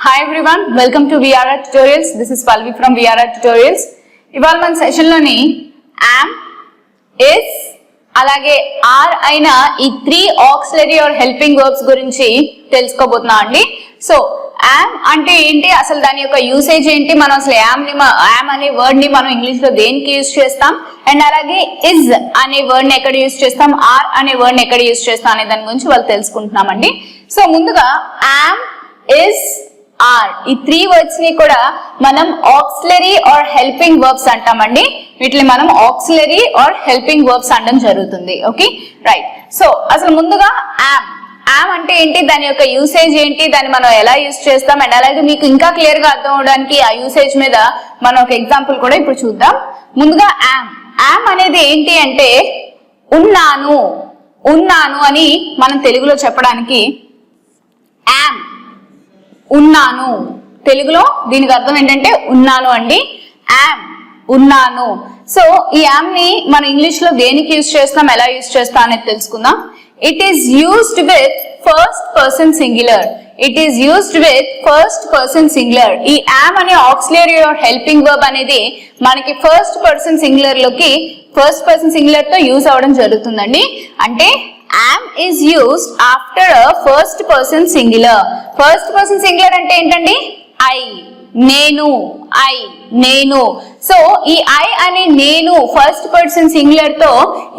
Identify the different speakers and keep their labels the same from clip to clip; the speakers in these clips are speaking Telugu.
Speaker 1: Hi everyone, welcome to VRR Tutorials. This is Palvi from VRR Tutorials. ఇవాళ మన సెషన్లోని am, is, అలాగే are అయిన ఈ 3 auxiliary or helping verbs గురించి తెలుసుకోబోతున్నాం అండి. సో am అంటే ఏంటి, అసలు దాని యొక్క యూసేజ్ ఏంటి, మనం అసలు am అనే వర్డ్ ని మనం ఇంగ్లీష్ లో దేనికి యూజ్ చేస్తాం, అండ్ అలాగే is అనే వర్డ్ ని ఎక్కడ యూజ్ చేస్తాం, are అనే వర్డ్ ని ఎక్కడ యూజ్ చేస్తాం అనే దాని గురించి వాళ్ళు తెలుసుకుంటున్నామండి. సో ముందుగా am, is, are ఈ 3 వర్డ్స్ ని కూడా మనం ఆక్సిలరీ ఆర్ హెల్పింగ్ వర్బ్స్ అంటామండి. వీటిని మనం ఆక్సిలరీ ఆర్ హెల్పింగ్ వర్బ్స్ అనడం జరుగుతుంది. Okay right. సో అసలు ముందుగా am అంటే ఏంటి, దాని యొక్క యూసేజ్ ఏంటి, దాన్ని మనం ఎలా యూజ్ చేస్తాం, అండ్ అలాగే మీకు ఇంకా క్లియర్ గా అర్థం అవడానికి ఆ యూసేజ్ మీద మనం ఒక ఎగ్జాంపుల్ కూడా ఇప్పుడు చూద్దాం. ముందుగా am అనేది ఏంటి అంటే ఉన్నాను అని మనం తెలుగులో చెప్పడానికి am ఉన్నాను, తెలుగులో దీనికి అర్థం ఏంటంటే ఉన్నాను అండి. యామ్ ఉన్నాను. సో ఈ యామ్ ని మనం ఇంగ్లీష్ లో దేనికి యూజ్ చేస్తాం, ఎలా యూజ్ చేస్తాం అనేది తెలుసుకుందాం. It is used with first person singular. It is used with first person singular. ఈ యామ్ అనే ఆక్సిలరీ ఆర్ హెల్పింగ్ వర్బ్ అనేది మనకి ఫస్ట్ పర్సన్ సింగులర్ తో యూజ్ అవ్వడం జరుగుతుందండి. అంటే am is used after a first person singular. First person singular అంటే ఏంటండి, నేను. సో ఈ I అనే నేను ఫస్ట్ పర్సన్ సింగులర్ తో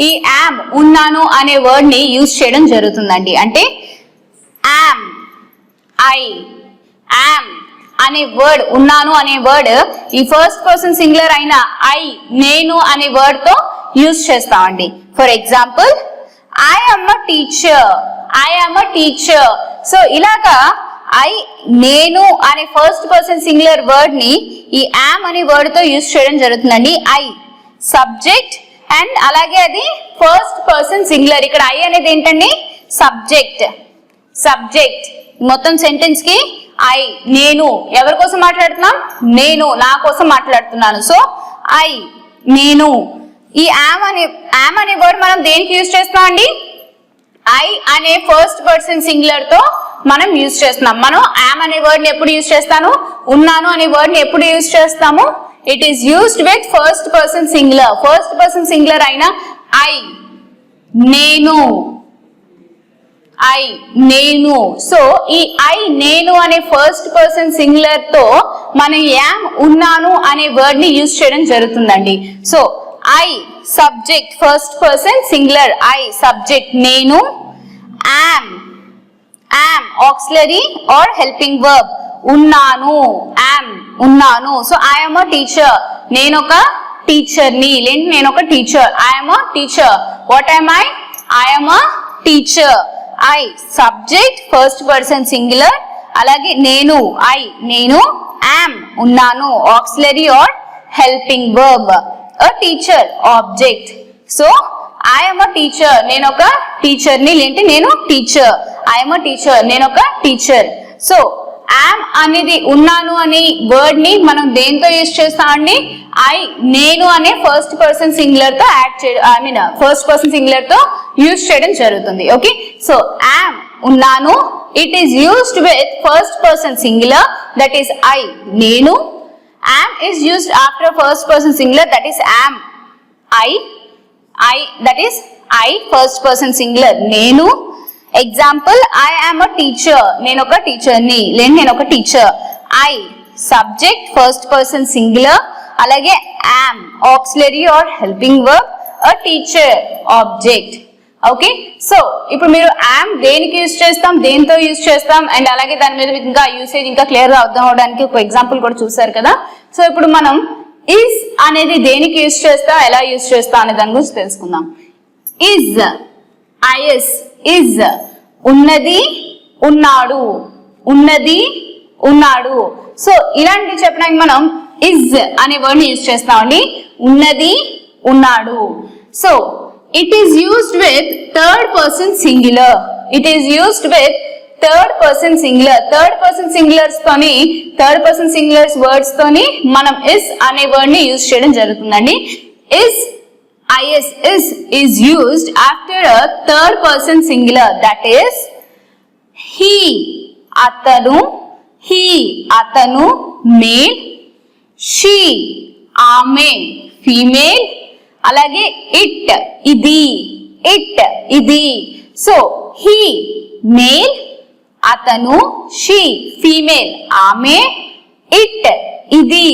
Speaker 1: ఈ am ఉన్నాను అనే వర్డ్ ని యూజ్ చేయడం జరుగుతుందండి. అంటే am అనే వర్డ్, ఉన్నాను అనే వర్డ్ ఈ ఫస్ట్ పర్సన్ సింగులర్ అయిన నేను అనే వర్డ్ తో యూజ్ చేస్తామండి. For example, I am a teacher. So ఇలాగా నేను అనే ఫస్ట్ పర్సన్ సింగులర్ వర్డ్ ని ఈ am అనే వర్డ్ తో యూజ్ చేయడం జరుగుతుందండి. సబ్జెక్ట్ అండ్ అలాగే అది ఫస్ట్ పర్సన్ సింగులర్. ఇక్కడ I అనేది ఏంటండి, సబ్జెక్ట్. మొత్తం సెంటెన్స్ కి నేను ఎవరి కోసం మాట్లాడుతున్నాం, నేను నా కోసం మాట్లాడుతున్నాను. సో నేను. ఈ am అనే వర్డ్ మనం దేనికి యూజ్ చేస్తాం అండి, I అనే ఫస్ట్ పర్సన్ సింగులర్ తో మనం యూజ్ చేస్తున్నాం. మనం am అనే వర్డ్ ని ఎప్పుడు యూజ్ చేస్తాను, ఉన్నాను అనే వర్డ్ ని ఎప్పుడు యూజ్ చేస్తాము, it is used with first person singular. First person singular అయిన నేను. సో ఈ నేను అనే ఫస్ట్ పర్సన్ సింగులర్ తో మనం am ఉన్నాను అనే వర్డ్ ని యూజ్ చేయడం జరుగుతుందండి. So subject first person singular, subject నేను, am auxiliary are helping verb ఉన్నాను. So I am a teacher, నేను ఒక టీచర్ని, లేండి నేను ఒక teacher. I am a teacher. What am I? I am a teacher. Subject first person singular, అలాగే నేను am ఉన్నాను auxiliary are helping verb. A teacher object. So I am a teacher, నేను ఒక టీచర్ని, లేంటి నేను teacher. I am a teacher, నేను ఒక టీచర్. సో am అనేది ఉన్నాను అనే వర్డ్ ని మనం దేంతో యూజ్ చేస్తామండి, నేను అనే ఫస్ట్ పర్సన్ సింగులర్ తో ఫస్ట్ పర్సన్ సింగులర్ తో యూజ్ చేయడం జరుగుతుంది. ఓకే. సో am ఉన్నాను, it is used with first person singular, that is నేను. am is used after first person singular, that is am. That is first person singular, నేను. Example, I am a teacher, నేను ఒక టీచర్ని, లేని నేను ఒక teacher. Subject first person singular, అలాగే am auxiliary are helping verb, a teacher object. Okay. So ఇప్పుడు మీరు am దేనికి యూజ్ చేస్తాం, దేంతో యూజ్ చేస్తాం, అండ్ అలాగే దాని మీద ఇంకా యూసేజ్ ఇంకా క్లియర్ గా అర్థం అవడానికి ఒక ఎగ్జాంపుల్ కూడా చూసారు కదా. సో ఇప్పుడు మనం is అనేది దేనికి యూజ్ చేస్తాం, ఎలా యూజ్ చేస్తాం అనే దాని గురించి తెలుసుకుందాం. is ఉన్నది ఉన్నాడు. సో ఇలాంటివి చెప్పడానికి మనం is అనే వర్డ్ ని యూజ్ చేస్తామండి. ఉన్నది ఉన్నాడు. So it is used with third person singular. It is used with third person singular. Third person singulars తోని, third person singulars words తోని మనం is అనే వర్డ్ ని యూజ్ చేయడం జరుగుతుందండి. is used after a third person singular, that is he. అతను, he అతను మేల్, she ఆమె ఫీమేల్, అలాగే it ఇది, సో he మేల్, అతను, she ఫీమేల్ ఆమె, it ఇది.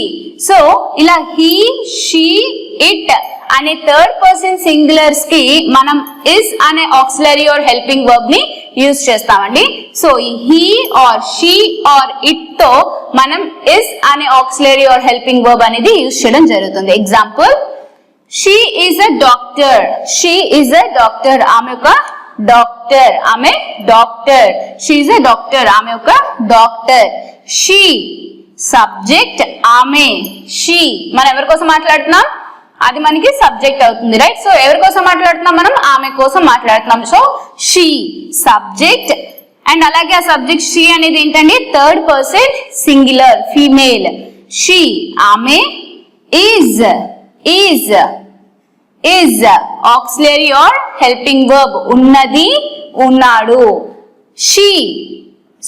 Speaker 1: సో ఇలా he, she, it అనే థర్డ్ పర్సన్ సింగులర్స్ కి మనం is అనే ఆక్సిలరీ ఆర్ హెల్పింగ్ వర్బ్ ని యూజ్ చేస్తామండి. సో ఈ he or she or it తో మనం is అనే ఆక్సిలరీ ఆర్ హెల్పింగ్ వర్బ్ అనేది యూజ్ చేయడం జరుగుతుంది. Example, she is a doctor, ఆమె ఒక doctor, she is a doctor, ఆమె ఒక డాక్టర్. she సబ్జెక్ట్, ఆమె, she మనం ఎవరి కోసం మాట్లాడుతున్నాం, అది మనకి సబ్జెక్ట్ అవుతుంది, రైట్? సో ఎవరి కోసం మాట్లాడుతున్నాం, మనం ఆమె కోసం మాట్లాడుతున్నాం. సో she సబ్జెక్ట్, అండ్ అలాగే ఆ సబ్జెక్ట్ she అనేది ఏంటండి, third person singular female. she ఆమె, is auxiliary are helping verb ఉన్నది, ఉన్నాడు. she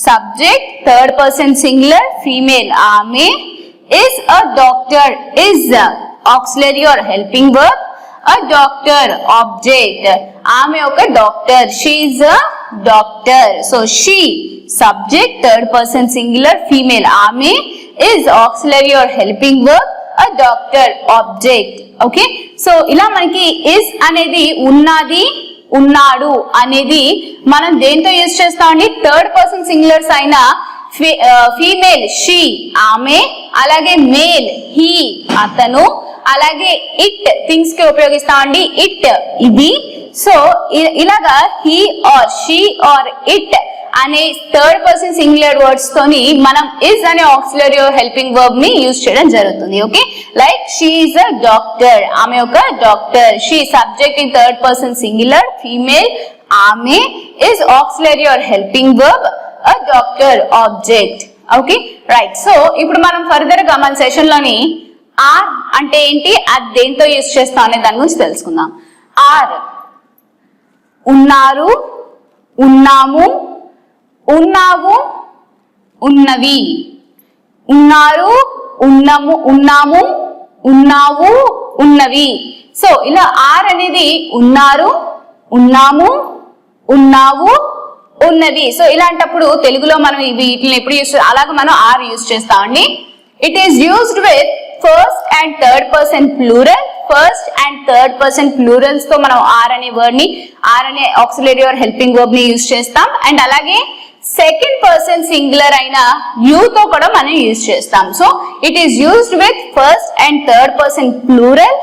Speaker 1: subject third person singular female ఆమె, is a doctor is auxiliary or helping verb, a doctor object ఆమె ఒక doctor, she is a doctor. so she subject third person singular female ఆమె, is auxiliary or helping verb, a doctor object. Okay, so ఇలా మనకి is అనేది ఉన్నది, ఉన్నాడు అనేది మనం దేంతో యూజ్ చేస్తామండి, థర్డ్ పర్సన్ సింగులర్స్ అయిన ఫీమేల్ she ఆమె, అలాగే మేల్ he అతను, అలాగే it థింగ్స్ కి ఉపయోగిస్తామండి, it ఇది. సో ఇలాగా he or she or it అనే థర్డ్ పర్సన్ సింగులర్ వర్డ్స్ తోని మనం is అనే ఆక్సిలరీ హెల్పింగ్ వర్బ్ ని యూజ్ చేయడం జరుగుతుంది. Okay, like she is a doctor, ఆమె ఒక doctor. she subject in third person singular female ఆమె, is auxiliary or helping verb, a doctor object. Okay, right. So ఇప్పుడు మనం ఫర్దర్ గా మన సెషన్ లోని ఆర్ అంటే ఏంటి, అది దేంతో యూజ్ చేస్తాం అనే దాని గురించి తెలుసుకుందాం. ఆర్ ఉన్నారు, ఉన్నాము, ఉన్నావు, ఉన్నవి, ఉన్నారు, ఉన్నాము, ఉన్నావు, ఉన్నవి. సో ఇలా ఆర్ అనేది ఉన్నారు, ఉన్నాము, ఉన్నావు, ఉన్నవి. సో ఇలాంటప్పుడు తెలుగులో మనం వీటిని ఎప్పుడు యూజ్ అలాగే మనం ఆర్ యూజ్ చేస్తామండి. It is used with first and third person plural. First and third person plurals తో మనం ఆర్ అనే వర్డ్ ని, ఆర్ అనే ఆక్సిలరీ ఆర్ హెల్పింగ్ వర్బ్ ని యూజ్ చేస్తాం. అండ్ అలాగే సెకండ్ పర్సన్ సింగులర్ అయిన యూ తో కూడా మనం యూజ్ చేస్తాం. So it is used with first and third person plural,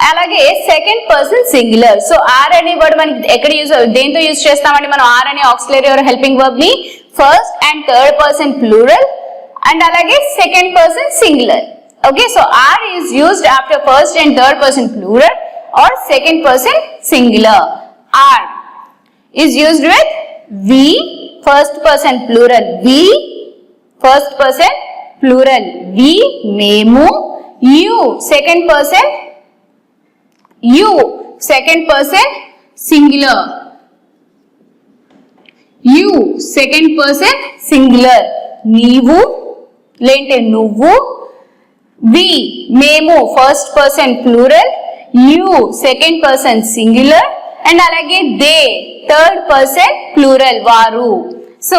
Speaker 1: అలాగే second person singular. So are అనే వర్డ్ మనకి ఎక్కడ యూజ్, దేంతో యూజ్ చేస్తామండి మనం ఆర్ అనే ఆక్సిలరీ ఆర్ హెల్పింగ్ వర్బ్ ని, first and third person plural and అలాగే second person singular. Okay, so are is used after first and third person plural or second person singular. Are is used with we, first person plural we, first person plural we మేము, you second person you second person singular, you second person singular నీవు లేంటే నువ్వు, వి మేము first person plural, you second person singular and అలాగే దే థర్డ్ పర్సన్ ప్లూరల్ వారు. So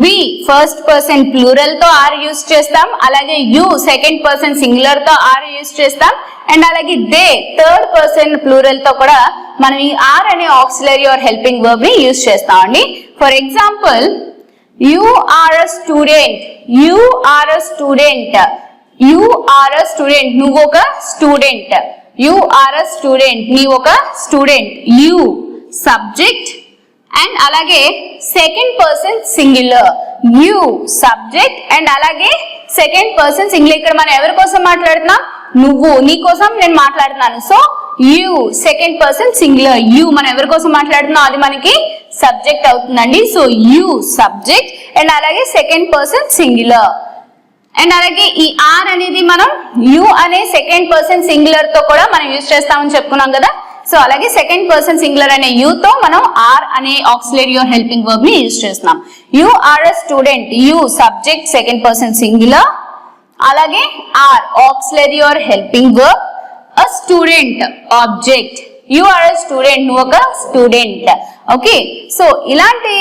Speaker 1: we first person plural తో ఆర్ యూజ్ చేస్తాం, అలాగే యు సెకండ్ పర్సన్ సింగులర్ తో ఆర్ యూజ్ చేస్తాం అండ్ అలాగే దే థర్డ్ పర్సన్ ప్లూరల్ తో కూడా మనం ఈ ఆర్ అనే ఆక్సిలరీ ఆర్ హెల్పింగ్ వర్బ్ ని యూజ్ చేస్తామండి. For example, you are a student, you are a student, you are a student నువ్వు ఒక student, you are a student నీవు ఒక స్టూడెంట్. యు సబ్జెక్ట్ అండ్ అలాగే second person singular, you subject and అలాగే సెకండ్ పర్సన్ సింగులర్. ఇక్కడ మనం ఎవరి కోసం మాట్లాడుతున్నాం, నువ్వు, నీ కోసం నేను మాట్లాడుతున్నాను. So you second person singular, you మనం ఎవరి కోసం మాట్లాడుతున్నాం అది మనకి సబ్జెక్ట్ అవుతుందండి. సో యు సబ్జెక్ట్ అండ్ అలాగే సెకండ్ పర్సన్ సింగులర్ అండ్ అలాగే ఈ ఆర్ అనేది మనం యు అనే సెకండ్ పర్సన్ సింగులర్ తో కూడా మనం యూజ్ చేస్తామని చెప్పుకున్నాం కదా. సో అలాగే సెకండ్ పర్సన్ సింగులర్ అనే యూ తో మనం ఆర్ అనే ఆక్సిలరీ ఆర్ హెల్పింగ్ వర్బ్ ని యూజ్ చేస్తున్నాం. You are a student, you subject second person singular, అలాగే are auxiliary are helping verb, a student object. You are a student, నువ్వు ఒక స్టూడెంట్. ఓకే, సో ఇలాంటి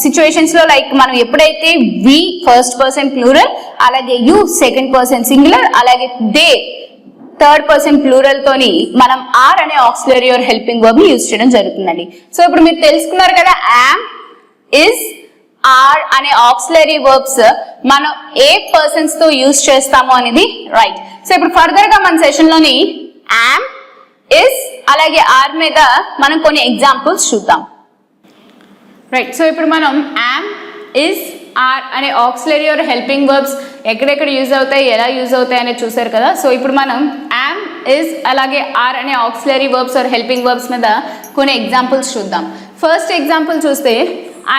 Speaker 1: సిచ్యువేషన్స్ లో లైక్ మనం ఎప్పుడైతే వి ఫస్ట్ పర్సన్ ప్లూరల్, అలాగే యు సెకండ్ పర్సన్ సింగులర్, అలాగే దే థర్డ్ పర్సన్ ప్లూరల్ తోని మనం ఆర్ అనే ఆక్సిలరీ ఆర్ హెల్పింగ్ వర్బ్ ని యూజ్ చేయడం జరుగుతుందండి. సో ఇప్పుడు మీరు తెలుసుకున్నారు కదా, యామ్, ఇస్, ఆర్ అనే ఆక్సిలరీ వర్బ్స్ మనం ఏ పర్సన్స్ తో యూజ్ చేస్తామో అనేది రైట్. సో ఇప్పుడు ఫర్దర్ గా మన సెషన్ లోని యామ్, ఇస్, అలాగే ఆర్ మీద మనం కొన్ని ఎగ్జాంపుల్స్ చూద్దాం. రైట్, సో ఇప్పుడు మనం యామ్, ఇస్, ఆర్ అనే ఆక్సిలరీ ఆర్ హెల్పింగ్ వర్బ్స్ ఎక్కడెక్కడ యూజ్ అవుతాయి, ఎలా యూజ్ అవుతాయి అనేది చూసారు కదా. సో ఇప్పుడు మనం యామ్, ఇస్, అలాగే ఆర్ అనే auxiliary verbs or helping verbs మీద కొన్ని ఎగ్జాంపుల్స్ చూద్దాం. ఫస్ట్ ఎగ్జాంపుల్ చూస్తే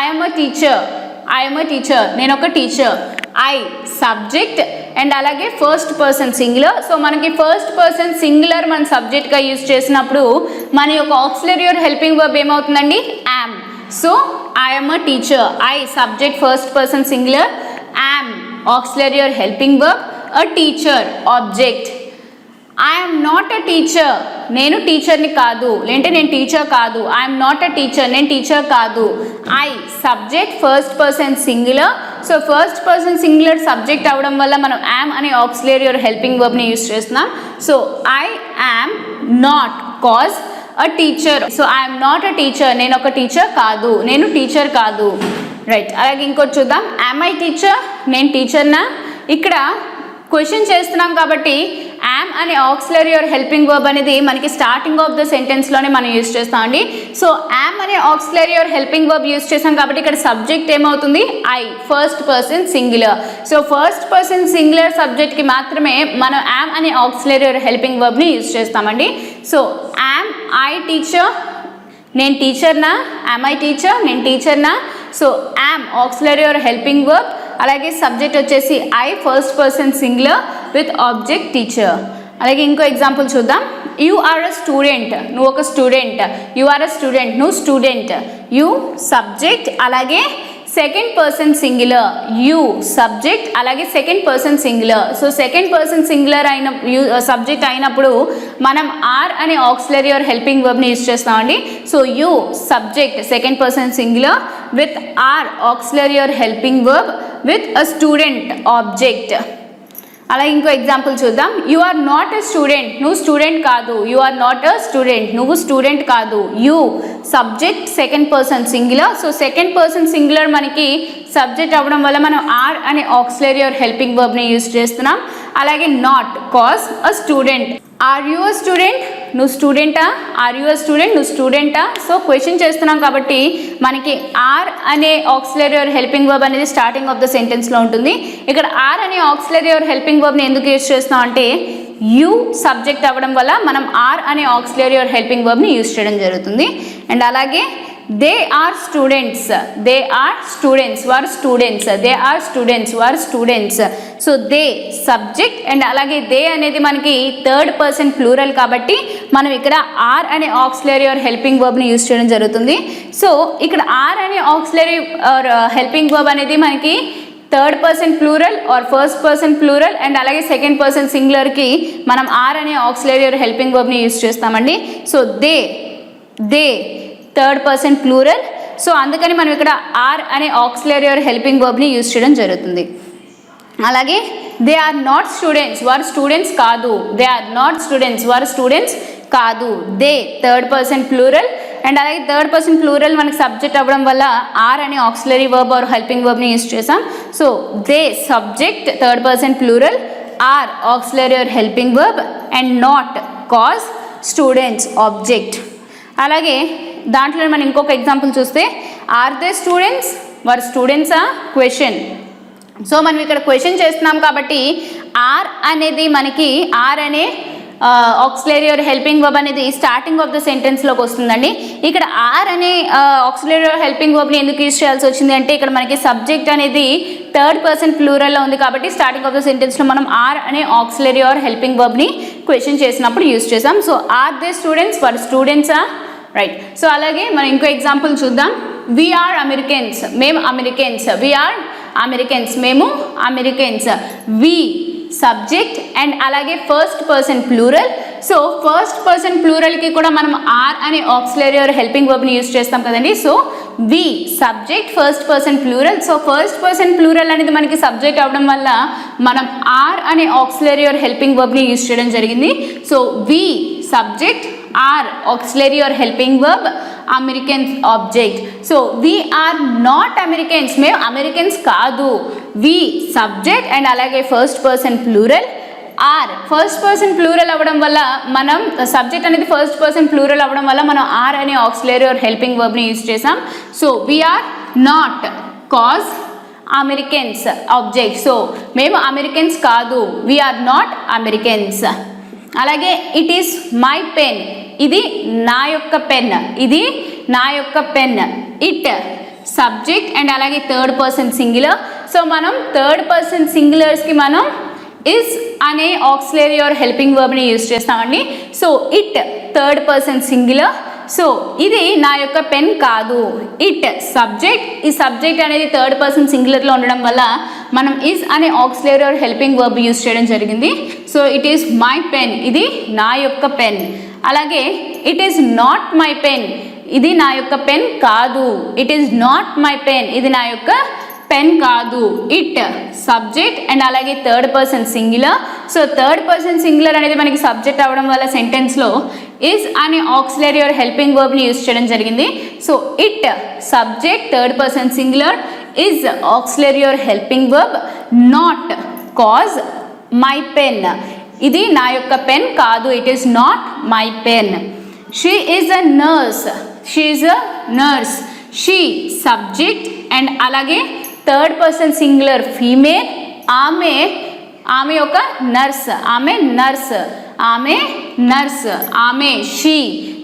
Speaker 1: I'm a teacher, I'm a teacher, నేను ఒక టీచర్. ఐ సబ్జెక్ట్ అండ్ అలాగే ఫస్ట్ పర్సన్ సింగులర్. సో మనకి ఫస్ట్ పర్సన్ సింగులర్ మన సబ్జెక్ట్ గా యూజ్ చేసినప్పుడు మన యొక్క ఆక్సిలరీ ఆర్ హెల్పింగ్ వర్బ్ ఏమవుతుందండి, am. So I'm a teacher, I subject first person singular, am auxiliary are helping verb, a teacher object. I'm not a teacher, నేను టీచర్ని కాదు, లేదంటే నేను టీచర్ కాదు. ఐఎమ్ నాట్ అ టీచర్, నేను టీచర్ కాదు. I subject first person singular. So first person singular subject అవడం వల్ల మనం యామ్ అనే ఆక్సిలరీ ఆర్ హెల్పింగ్ వర్బ్ని యూజ్ చేస్తున్నాం. So I am not clause a teacher. So I'm not a teacher, నేను ఒక టీచర్ కాదు, నేను టీచర్ కాదు. రైట్, అలాగే ఇంకోటి చూద్దాం. యామ్ ఐ టీచర్, నేను టీచర్నా. ఇక్కడ క్వశ్చన్ చేస్తున్నాం కాబట్టి యామ్ అనే ఆక్సిలరీ ఆర్ హెల్పింగ్ వర్బ్ అనేది మనకి స్టార్టింగ్ ఆఫ్ ద సెంటెన్స్ లోనే మనం యూజ్ చేస్తామండి. సో యామ్ అనే auxiliary are helping verb use చేస్తాం కాబట్టి ఇక్కడ సబ్జెక్ట్ ఏమవుతుంది, I first person singular. So first person singular subject కి మాత్రమే మనం యామ్ అనే ఆక్సిలరీ ఆర్ హెల్పింగ్ వర్బ్ ని యూజ్ చేస్తామండి. సో యామ్ ఐ టీచర్, నేను టీచర్నా. యామ్ ఐ టీచర్, నేను టీచర్నా. So am auxiliary are helping verb, అలాగే సబ్జెక్ట్ వచ్చేసి I first person singular with object teacher. అలాగే ఇంకో ఎగ్జాంపుల్ చూద్దాం. యు ఆర్ అ స్టూడెంట్, నువ్వు ఒక student. You are a student, నువ్వు స్టూడెంట్. యు సబ్జెక్ట్ అలాగే second person singular, you subject అలాగే second person singular. So second person singular అయిన సబ్జెక్ట్ అయినప్పుడు మనం ఆర్ అనే ఆక్సిలరీ ఆర్ హెల్పింగ్ వర్బ్ని యూజ్ చేస్తామండి. So you subject second person singular with are auxiliary are helping verb with a student object. అలాగే ఇంకో ఎగ్జాంపుల్ చూద్దాం. You are not a student, నువ్వు స్టూడెంట్ కాదు. You are not a student, నువ్వు స్టూడెంట్ కాదు. You subject second person singular. So second person singular మనకి సబ్జెక్ట్ అవ్వడం వల్ల మనం ఆర్ అనే ఆక్సిలరీ ఆర్ హెల్పింగ్ వర్బ్ని యూజ్ చేస్తున్నాం. అలాగే not clause a student. Are you a student, నువ్వు స్టూడెంటా. ఆర్ యు అ స్టూడెంట్, నువ్వు స్టూడెంటా. సో క్వశ్చన్ చేస్తున్నాం కాబట్టి మనకి ఆర్ అనే ఆక్సిలరీ ఆర్ హెల్పింగ్ వర్బ్ అనేది స్టార్టింగ్ ఆఫ్ ద సెంటెన్స్లో ఉంటుంది. ఇక్కడ ఆర్ అనే ఆక్సిలరీ ఆర్ హెల్పింగ్ వర్బ్ని ఎందుకు యూజ్ చేస్తున్నాం అంటే యు సబ్జెక్ట్ అవ్వడం వల్ల మనం ఆర్ అనే ఆక్సిలరీ ఆర్ హెల్పింగ్ వర్బ్ని యూజ్ చేయడం జరుగుతుంది. అండ్ అలాగే they are students, they are students, వర్ స్టూడెంట్స్. దే ఆర్ స్టూడెంట్స్, వర్ students. So they subject and అలాగే దే అనేది మనకి థర్డ్ పర్సన్ ప్లూరల్ కాబట్టి మనం ఇక్కడ ఆర్ అనే ఆక్సిలరీ ఆర్ హెల్పింగ్ వర్బ్ని యూజ్ చేయడం జరుగుతుంది. సో ఇక్కడ ఆర్ అనే ఆక్సిలరీ ఆర్ హెల్పింగ్ వర్బ్ అనేది మనకి third person plural are first person plural and అలాగే సెకండ్ పర్సన్ సింగులర్కి మనం ఆర్ అనే ఆక్సిలరీ ఆర్ హెల్పింగ్ వర్బ్ని యూజ్ చేస్తామండి. So they third person plural. So అందుకని మనం ఇక్కడ ఆర్ అనే ఆక్సిలరీ ఆర్ హెల్పింగ్ వర్బ్ని యూజ్ చేయడం జరుగుతుంది. అలాగే దే ఆర్ నాట్ స్టూడెంట్స్, వారు స్టూడెంట్స్ కాదు. దే ఆర్ నాట్ స్టూడెంట్స్, వారు స్టూడెంట్స్ కాదు. They third person plural and అలాగే థర్డ్ పర్సన్ ప్లూరల్ మనకి సబ్జెక్ట్ అవ్వడం వల్ల ఆర్ అనే ఆక్సిలరీ వర్బ్ ఆర్ హెల్పింగ్ వర్బ్ని యూజ్ చేసాం. So they subject third person plural, are auxiliary are helping verb and not cause students object. అలాగే దాంట్లో మనం ఇంకొక ఎగ్జాంపుల్ చూస్తే ఆర్ దే స్టూడెంట్స్, వారు స్టూడెంట్సా క్వశ్చన్. సో మనం ఇక్కడ క్వశ్చన్ చేస్తున్నాం కాబట్టి ఆర్ అనేది మనకి ఆర్ అనే
Speaker 2: ఆక్సిలరీ ఆర్ హెల్పింగ్ వర్బ్ అనేది స్టార్టింగ్ ఆఫ్ ద సెంటెన్స్లోకి వస్తుందండి. ఇక్కడ ఆర్ అనే ఆక్సిలరీ ఆర్ హెల్పింగ్ వర్బ్ని ఎందుకు యూజ్ చేయాల్సి వచ్చింది అంటే ఇక్కడ మనకి సబ్జెక్ట్ అనేది థర్డ్ పర్సన్ ప్లూరల్లో ఉంది కాబట్టి స్టార్టింగ్ ఆఫ్ ద సెంటెన్స్లో మనం ఆర్ అనే ఆక్సిలరీ ఆర్ హెల్పింగ్ వర్బ్ని క్వశ్చన్ చేసినప్పుడు యూజ్ చేసాం. So are they students, for స్టూడెంట్సా, రైట్. సో అలాగే మనం ఇంకో ఎగ్జాంపుల్ చూద్దాం. వి ఆర్ అమెరికన్స్, మేము అమెరికన్స్. వి ఆర్ అమెరికన్స్, మేము అమెరికన్స్. వి సబ్జెక్ట్ అండ్ అలాగే first person plural. So first person ప్లూరల్కి కూడా మనం ఆర్ అనే ఆక్సిలరీ ఆర్ హెల్పింగ్ వర్బ్ని యూజ్ చేస్తాం కదండి. So we subject first person plural. So first person plural అనేది మనకి సబ్జెక్ట్ అవడం వల్ల మనం ఆర్ అనే ఆక్సిలరీ ఆర్ హెల్పింగ్ వర్బ్ని యూజ్ చేయడం జరిగింది. So we subject, are auxiliary are helping verb, Americans object. So we are not Americans, మేము అమెరికన్స్ కాదు. వి సబ్జెక్ట్ అండ్ అలాగే first person plural. Are first person plural అవ్వడం వల్ల మనం సబ్జెక్ట్ అనేది ఫస్ట్ పర్సన్ ప్లూరల్ అవ్వడం వల్ల మనం ఆర్ అనే ఆక్సిలరీ ఆర్ హెల్పింగ్ వర్బ్ని యూజ్ చేసాం. So we are not clause Americans object. So మేము అమెరికన్స్ కాదు, వి ఆర్ నాట్ అమెరికన్స్. అలాగే ఇట్ ఈస్ మై పెన్, ఇది నా యొక్క పెన్, ఇది నా యొక్క పెన్. ఇట్ సబ్జెక్ట్ అండ్ అలాగే థర్డ్ పర్సన్ సింగులర్. సో మనం థర్డ్ పర్సన్ సింగులర్స్కి మనం ఇస్ అనే ఆక్సిలరీ ఆర్ హెల్పింగ్ వర్బ్ని యూజ్ చేస్తామండి. So it third person singular. So ఇది నా యొక్క పెన్ కాదు. ఇట్ సబ్జెక్ట్, ఈ సబ్జెక్ట్ అనేది థర్డ్ పర్సన్ సింగులర్లో ఉండడం వల్ల మనం ఇస్ అనే auxiliary are helping verb use చేయడం జరిగింది. So it is my pen, ఇది నా యొక్క పెన్. అలాగే it is not my pen, ఇది నా యొక్క పెన్ కాదు. It is not my pen, ఇది నా యొక్క పెన్ కాదు. ఇట్ సబ్జెక్ట్ అండ్ అలాగే third person singular. So third person singular అనేది మనకి సబ్జెక్ట్ అవ్వడం వల్ల సెంటెన్స్లో ఇస్ అనే ఆక్సిలరీ ఆర్ హెల్పింగ్ వర్బ్ని యూజ్ చేయడం జరిగింది. So it subject third person singular, is auxiliary are helping verb, not cause my pen, ఇది నా యొక్క పెన్ కాదు. It is not my pen. She is a nurse, she is a nurse. She subject and అలాగే థర్డ్ పర్సన్ సింగులర్ ఫీమేల్. ఆమె, ఆమె ఒక నర్స్, ఆమె నర్స్, ఆమె నర్స్. ఆమె she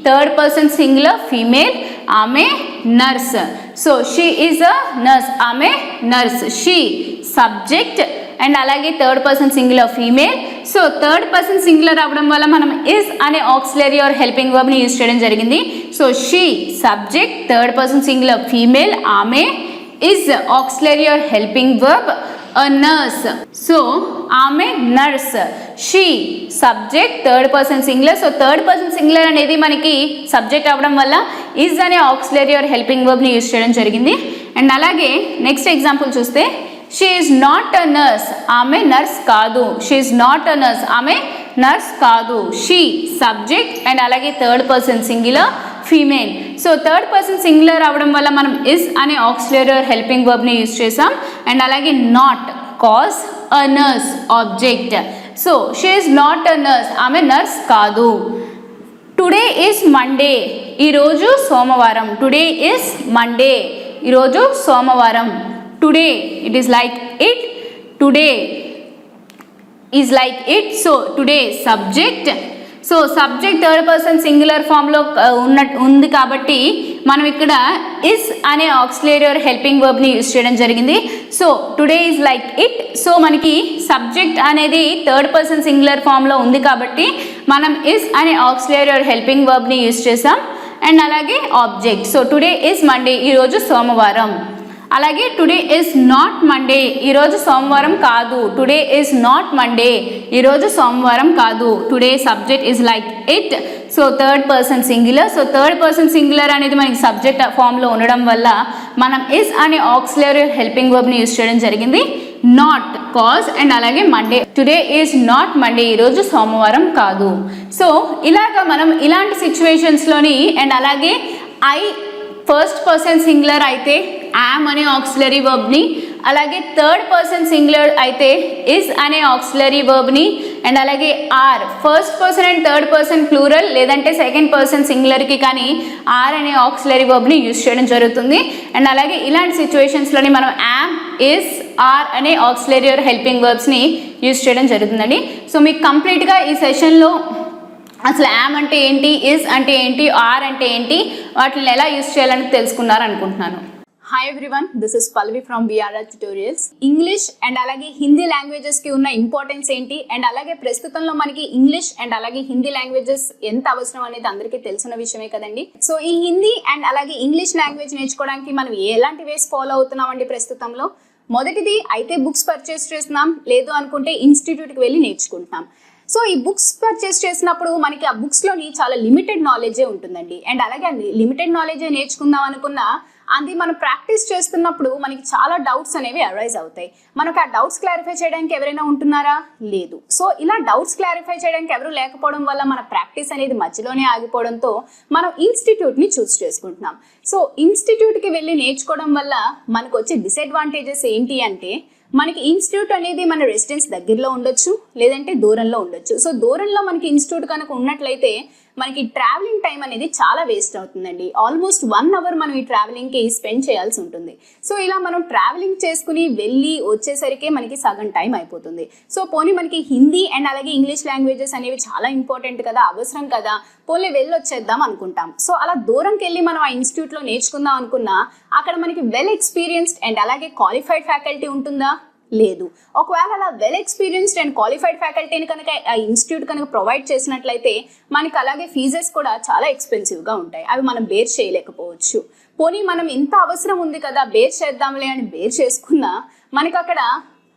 Speaker 2: third person singular female, ఆమె nurse. So she is a nurse, ఆమె నర్స్. షీ సబ్జెక్ట్ అండ్ అలాగే third person singular female. So third person singular అవ్వడం వల్ల మనం ఇస్ అనే ఆక్సిలరీ ఆర్ హెల్పింగ్ వర్బ్ని యూజ్ చేయడం జరిగింది. So she subject third person singular female, ఆమె. Is auxiliary are helping verb, a nurse. So ఆమె nurse. She subject third person singular. So third person singular అనేది మనకి సబ్జెక్ట్ అవ్వడం వల్ల ఇస్ అనే ఆక్సిలరీ ఆర్ హెల్పింగ్ వర్బ్ని యూజ్ చేయడం జరిగింది. అండ్ అలాగే నెక్స్ట్ ఎగ్జాంపుల్ చూస్తే she is not a nurse, ఆమె నర్స్ కాదు. She is not a nurse, ఆమె నర్స్ కాదు. షీ సబ్జెక్ట్ అండ్ అలాగే third person singular female. So third person singular అవ్వడం వల్ల మనం ఇస్ అనే ఆక్సిలరీ ఆర్ హెల్పింగ్ వర్బ్ని యూజ్ చేసాం. అండ్ అలాగే not clause a nurse object. So she is not a nurse, ఆమె నర్స్ కాదు. టుడే ఈజ్ మండే, ఈరోజు సోమవారం. టుడే ఈజ్ మండే, ఈరోజు సోమవారం. Today it is like it, today is like it. So today subject. So subject third person singular ఫామ్లో ఉంది కాబట్టి మనం ఇక్కడ ఇస్ అనే ఆక్సిలరీ ఆర్ హెల్పింగ్ వర్బ్ని యూజ్ చేయడం జరిగింది. So today is like it. So మనకి సబ్జెక్ట్ అనేది థర్డ్ పర్సన్ సింగులర్ ఫామ్లో ఉంది కాబట్టి మనం ఇస్ అనే ఆక్సిలరీ ఆర్ హెల్పింగ్ వర్బ్ని యూజ్ చేసాం. అండ్ అలాగే object. So today is Monday, ఈరోజు సోమవారం. అలాగే టుడే ఈజ్ నాట్ మండే, ఈరోజు సోమవారం కాదు. టుడే ఈజ్ నాట్ మండే, ఈరోజు సోమవారం కాదు. Today subject is like it. So third person singular. So third person singular అనేది మనకి సబ్జెక్ట్ ఫామ్లో ఉండడం వల్ల మనం ఇస్ అనే ఆక్సిలరీ హెల్పింగ్ వర్బ్ని యూజ్ చేయడం జరిగింది. నాట్ కాజ్ అండ్ అలాగే Monday. Today is not Monday, ఈరోజు సోమవారం కాదు. సో ఇలాగా మనం ఇలాంటి సిచ్యువేషన్స్లోని అండ్ అలాగే ఐ ఫస్ట్ పర్సన్ సింగులర్ అయితే యామ్ అనే ఆక్సిలరీ వర్బ్ని, అలాగే థర్డ్ పర్సన్ సింగులర్ అయితే ఇస్ అనే ఆక్సిలరీ వర్బ్ని, అండ్ అలాగే are first person and third person plural లేదంటే సెకండ్ పర్సన్ సింగులర్కి కానీ ఆర్ అనే ఆక్సిలరీ వర్బ్ని యూజ్ చేయడం జరుగుతుంది. అండ్ అలాగే ఇలాంటి సిచ్యువేషన్స్లోని మనం యామ్, ఇస్, ఆర్ అనే ఆక్సిలరీ ఆర్ హెల్పింగ్ వర్బ్స్ని యూజ్ చేయడం జరుగుతుందండి. సో మీకు కంప్లీట్గా ఈ సెషన్లో అసలు యామ్ అంటే ఏంటి, ఇస్ అంటే ఏంటి, ఆర్ అంటే ఏంటి, వాటిని ఎలా యూస్ చేయాలని తెలుసుకున్నారు అనుకుంటున్నాను.
Speaker 1: Hi everyone, this is Palvi from VRR tutorials. English and అలాగే హిందీ లాంగ్వేజెస్ కి ఉన్న ఇంపార్టెన్స్ ఏంటి అండ్ అలాగే ప్రస్తుతంలో మనకి ఇంగ్లీష్ అండ్ అలాగే హిందీ లాంగ్వేజెస్ ఎంత అవసరం అనేది అందరికీ తెలిసిన విషయమే కదండి. సో ఈ హిందీ అండ్ అలాగే ఇంగ్లీష్ లాంగ్వేజ్ నేర్చుకోవడానికి మనం ఎలాంటి వేస్ ఫాలో అవుతున్నామండి ప్రస్తుతంలో? మొదటిది అయితే బుక్స్ పర్చేస్ చేస్తున్నాం, లేదు అనుకుంటే ఇన్స్టిట్యూట్కి వెళ్ళి నేర్చుకుంటున్నాం. సో ఈ బుక్స్ పర్చేస్ చేసినప్పుడు మనకి ఆ బుక్స్లోని చాలా లిమిటెడ్ నాలెడ్జే ఉంటుందండి. అండ్ అలాగే లిమిటెడ్ నాలెడ్జే నేర్చుకుందాం అనుకున్నా అది మనం ప్రాక్టీస్ చేస్తున్నప్పుడు మనకి చాలా డౌట్స్ అనేవి అరైజ్ అవుతాయి. మనకు ఆ డౌట్స్ క్లారిఫై చేయడానికి ఎవరైనా ఉంటున్నారా? లేదు. సో ఇలా డౌట్స్ క్లారిఫై చేయడానికి ఎవరు లేకపోవడం వల్ల మన ప్రాక్టీస్ అనేది మధ్యలోనే ఆగిపోవడంతో మనం ఇన్స్టిట్యూట్ని చూస్ చేసుకుంటున్నాం. సో ఇన్స్టిట్యూట్కి వెళ్ళి నేర్చుకోవడం వల్ల మనకు వచ్చే డిసడ్వాంటేజెస్ ఏంటి అంటే, మనకి ఇన్స్టిట్యూట్ అనేది మన రెసిడెన్స్ దగ్గరలో ఉండొచ్చు, లేదంటే దూరంలో ఉండొచ్చు. సో దూరంలో మనకి ఇన్స్టిట్యూట్ కనుక ఉన్నట్లయితే మనకి ట్రావెలింగ్ టైం అనేది చాలా వేస్ట్ అవుతుందండి. ఆల్మోస్ట్ 1 అవర్ మనం ఈ ట్రావెలింగ్కి స్పెండ్ చేయాల్సి ఉంటుంది. సో ఇలా మనం ట్రావెలింగ్ చేసుకుని వెళ్ళి వచ్చేసరికి మనకి సగం టైం అయిపోతుంది. సో పోనీ మనకి హిందీ అండ్ అలాగే ఇంగ్లీష్ లాంగ్వేజెస్ అనేవి చాలా ఇంపార్టెంట్ కదా, అవసరం కదా, పోనీ వెళ్ళొచ్చేద్దాం అనుకుంటాం. సో అలా దూరంకి వెళ్ళి మనం ఆ ఇన్స్టిట్యూట్లో నేర్చుకుందాం అనుకున్నా అక్కడ మనకి వెల్ ఎక్స్పీరియన్స్డ్ అండ్ అలాగే క్వాలిఫైడ్ ఫ్యాకల్టీ ఉంటుందా? లేదు. ఒకవేళ అలా వెల్ ఎక్స్పీరియన్స్డ్ అండ్ క్వాలిఫైడ్ ఫ్యాకల్టీని కనుక ఆ ఇన్స్టిట్యూట్ కనుక ప్రొవైడ్ చేసినట్లయితే మనకి అలాగే ఫీజెస్ కూడా చాలా ఎక్స్పెన్సివ్గా ఉంటాయి. అవి మనం బేర్ చేయలేకపోవచ్చు. పోనీ మనం ఇంత అవసరం ఉంది కదా, బేర్ చేద్దాంలే అని బేర్ చేసుకున్నా మనకి అక్కడ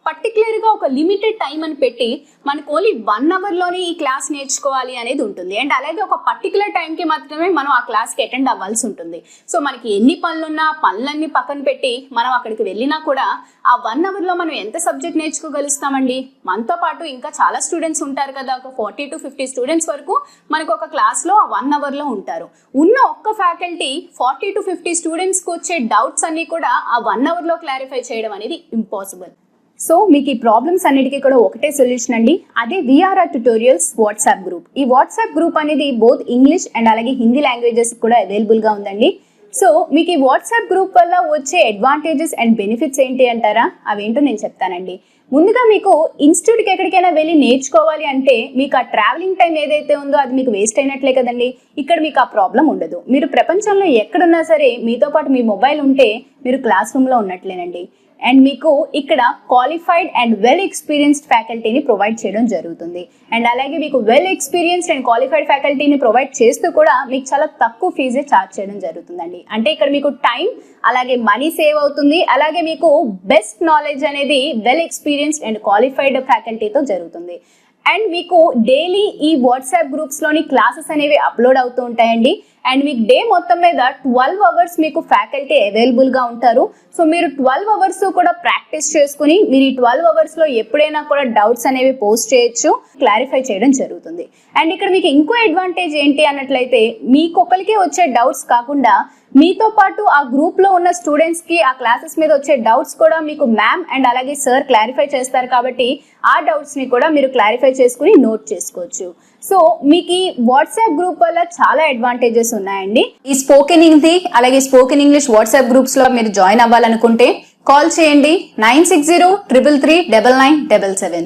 Speaker 1: పర్టికులర్గా ఒక లిమిటెడ్ టైం అని పెట్టి మనకు ఓన్లీ 1 అవర్లోనే ఈ క్లాస్ నేర్చుకోవాలి అనేది ఉంటుంది. అండ్ అలాగే ఒక పర్టికులర్ టైంకి మాత్రమే మనం ఆ క్లాస్కి అటెండ్ అవ్వాల్సి ఉంటుంది. సో మనకి ఎన్ని పనులున్నా పనులన్నీ పక్కన పెట్టి మనం అక్కడికి వెళ్ళినా కూడా ఆ 1 అవర్లో మనం ఎంత సబ్జెక్ట్ నేర్చుకోగలుగుతామండి? మనతో పాటు ఇంకా చాలా స్టూడెంట్స్ ఉంటారు కదా, ఒక 40 to 50 స్టూడెంట్స్ వరకు మనకు ఒక క్లాస్లో ఆ 1 అవర్లో ఉంటారు. ఉన్న ఒక్క ఫ్యాకల్టీ 40 to 50 స్టూడెంట్స్కి వచ్చే డౌట్స్ అన్నీ కూడా ఆ 1 అవర్లో క్లారిఫై చేయడం అనేది ఇంపాసిబుల్. సో మీకు ఈ ప్రాబ్లమ్స్ అన్నిటికీ కూడా ఒకటే సొల్యూషన్ అండి, అదే విఆర్ఆర్ ట్యుటోరియల్స్ వాట్సాప్ గ్రూప్. ఈ వాట్సాప్ గ్రూప్ అనేది బోత్ ఇంగ్లీష్ అండ్ అలాగే హిందీ లాంగ్వేజెస్ కూడా అవైలబుల్గా ఉందండి. సో మీకు ఈ వాట్సాప్ గ్రూప్ వల్ల వచ్చే అడ్వాంటేజెస్ అండ్ బెనిఫిట్స్ ఏంటి అంటారా? అవేంటో నేను చెప్తానండి. ముందుగా మీకు ఇన్స్టిట్యూట్కి ఎక్కడికైనా వెళ్ళి నేర్చుకోవాలి అంటే మీకు ఆ ట్రావెలింగ్ టైం ఏదైతే ఉందో అది మీకు వేస్ట్ అయినట్లే కదండి. ఇక్కడ మీకు ఆ ప్రాబ్లం ఉండదు. మీరు ప్రపంచంలో ఎక్కడున్నా సరే మీతో పాటు మీ మొబైల్ ఉంటే మీరు క్లాస్ రూమ్లో ఉన్నట్లేనండి. అండ్ మీకు ఇక్కడ క్వాలిఫైడ్ అండ్ వెల్ ఎక్స్పీరియన్స్డ్ ఫ్యాకల్టీని ప్రొవైడ్ చేయడం జరుగుతుంది. అండ్ అలాగే మీకు వెల్ ఎక్స్పీరియన్స్డ్ అండ్ క్వాలిఫైడ్ ఫ్యాకల్టీని ప్రొవైడ్ చేస్తూ కూడా మీకు చాలా తక్కువ ఫీజే ఛార్జ్ చేయడం జరుగుతుందండి. అంటే ఇక్కడ మీకు టైం అలాగే మనీ సేవ్ అవుతుంది. అలాగే మీకు బెస్ట్ నాలెడ్జ్ అనేది వెల్ ఎక్స్పీరియన్స్డ్ అండ్ క్వాలిఫైడ్ ఫ్యాకల్టీతో జరుగుతుంది. అండ్ మీకు డైలీ ఈ వాట్సాప్ గ్రూప్స్లోని క్లాసెస్ అనేవి అప్లోడ్ అవుతూ ఉంటాయండి. అండ్ మీకు డే మొత్తం మీద 12 అవర్స్ మీకు ఫ్యాకల్టీ అవైలబుల్గా ఉంటారు. సో మీరు 12 అవర్స్ కూడా ప్రాక్టీస్ చేసుకుని మీరు ఈ 12 అవర్స్లో ఎప్పుడైనా కూడా డౌట్స్ అనేవి పోస్ట్ చేయొచ్చు, క్లారిఫై చేయడం జరుగుతుంది. అండ్ ఇక్కడ మీకు ఇంకో అడ్వాంటేజ్ ఏంటి అన్నట్లయితే, మీకొకరికే వచ్చే డౌట్స్ కాకుండా మీతో పాటు ఆ గ్రూప్లో ఉన్న స్టూడెంట్స్కి ఆ క్లాసెస్ మీద వచ్చే డౌట్స్ కూడా మీకు మ్యామ్ అండ్ అలాగే సార్ క్లారిఫై చేస్తారు. కాబట్టి ఆ డౌట్స్ని కూడా మీరు క్లారిఫై చేసుకుని నోట్ చేసుకోవచ్చు. సో మీకు ఈ వాట్సాప్ గ్రూప్ వల్ల చాలా అడ్వాంటేజెస్ ఉన్నాయండి. ఈ స్పోకెన్ హిందీ అలాగే స్పోకెన్ ఇంగ్లీష్ వాట్సాప్ గ్రూప్స్లో మీరు జాయిన్ అవ్వాలనుకుంటే కాల్ చేయండి 9603339977.